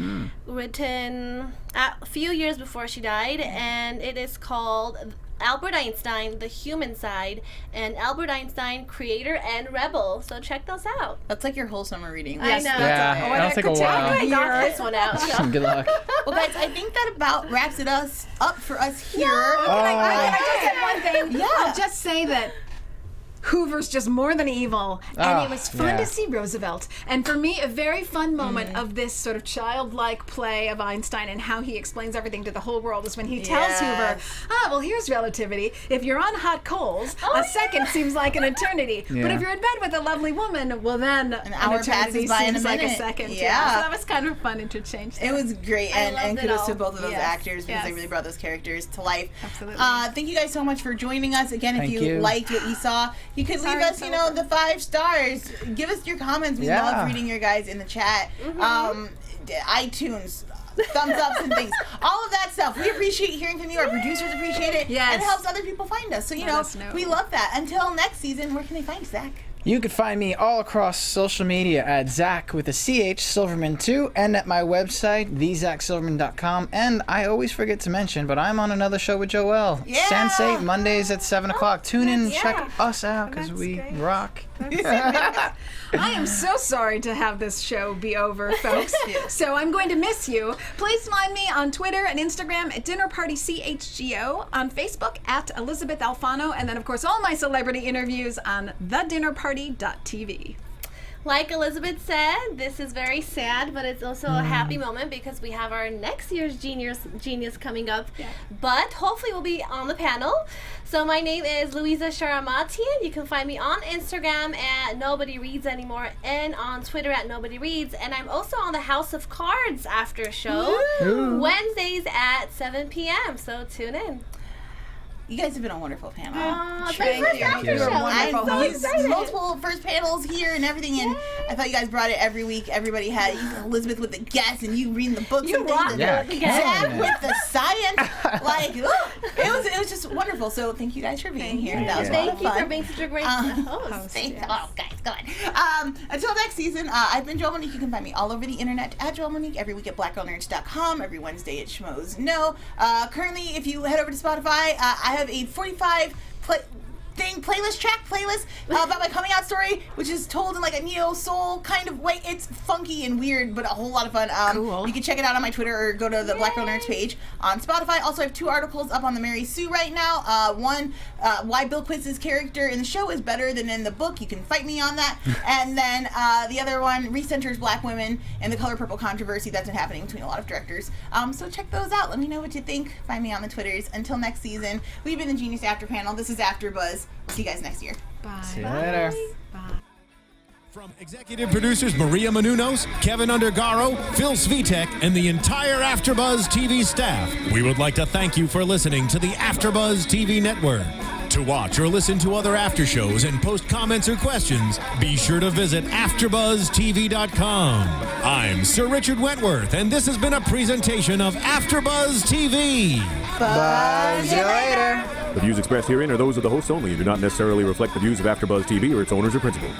written a few years before she died, and it is called Albert Einstein, The Human Side, and Albert Einstein, Creator and Rebel. So check those out. that's like your whole summer reading. I know. Yeah, that'll take a while. I got this one out. So. Good luck. Well, guys, I think that about wraps it up for us here. Can I just add one thing? Yeah. I'll just say that Hoover's just more than evil, and it was fun yeah. to see Roosevelt. And for me, a very fun moment of this sort of childlike play of Einstein and how he explains everything to the whole world is when he tells Hoover, well, here's relativity. If you're on hot coals, a second seems like an eternity. But Yeah. if you're in bed with a lovely woman, well, then an hour eternity passes by in a seems like a minute. second. Yeah. So that was kind of a fun interchange. It was great, I and loved it kudos all. to both of those Yes, actors because they yes. really brought those characters to life. Absolutely. Thank you guys so much for joining us. Again, if Thank you you. liked what you saw, You could Sorry, leave us, it's you know, over. the 5 stars. Give us your comments. We Yeah. love reading your guys in the chat. iTunes, thumbs ups and things. All of that stuff. We appreciate hearing from you. Our producers appreciate it. Yes. And it helps other people find us. So, you Let know, us know. we love that. Until next season, where can they find us, Zach? You can find me all across social media at Zach with a CH Silverman 2 and at my website, thezachsilverman.com. And I always forget to mention, but I'm on another show with Joelle. Yeah. Sensei, Mondays at 7 o'clock. Tune in and Yeah. check us out because That's we great. rock. I am so sorry to have this show be over, folks. So I'm going to miss you. Please find me on Twitter and Instagram at DinnerPartyCHGO, on Facebook at Elysabeth Alfano, and then, of course, all my celebrity interviews on thedinnerparty.tv. Like Elizabeth said, this is very sad, but it's also a happy moment because we have our next year's Genius coming up. Yeah. But hopefully we'll be on the panel. So my name is Louiza Sharamatyan. You can find me on Instagram at Nobody Reads Anymore and on Twitter at Nobody Reads. And I'm also on the House of Cards after show Wednesdays at 7 p.m. So tune in. You guys have been a wonderful panel. Thank you. After You show. are wonderful. I'm so Used excited. multiple first panels here and everything, and I thought you guys brought it every week. Everybody had Elizabeth with the guests, and you reading the books You and things. rock and Yeah, it again. Zach with the science, like it was just wonderful. So thank you guys for being here. That was a lot Thank of you fun. for being such a great host. Thanks. Oh, guys, go on. Until next season, I've been Joelle Monique. You can find me all over the internet at Joelle Monique, every week at blackgirlnerds.com, every Wednesday at Schmoes No. Currently, if you head over to Spotify, I have a 45 playlist about my coming out story, which is told in like a neo soul kind of way. It's funky and weird, but a whole lot of fun. Cool. You can check it out on my Twitter or go to the Black Girl Nerds page on Spotify. Also, I have 2 articles up on the Mary Sue right now. One, why Bill Quizz's character in the show is better than in the book. You can fight me on that. And then the other one recenters Black women and the color purple controversy that's been happening between a lot of directors. So check those out. Let me know what you think. Find me on the Twitters. Until next season, we've been the Genius After Panel. This is AfterBuzz. See you guys next year. Bye. See you later. Bye. From executive producers Maria Menounos, Kevin Undergaro, Phil Svitek, and the entire AfterBuzz TV staff, we would like to thank you for listening to the AfterBuzz TV network. To watch or listen to other after shows and post comments or questions, be sure to visit AfterBuzzTV.com. I'm Sir Richard Wentworth, and this has been a presentation of AfterBuzz TV. Buzz you later. The views expressed herein are those of the hosts only and do not necessarily reflect the views of AfterBuzz TV or its owners or principals.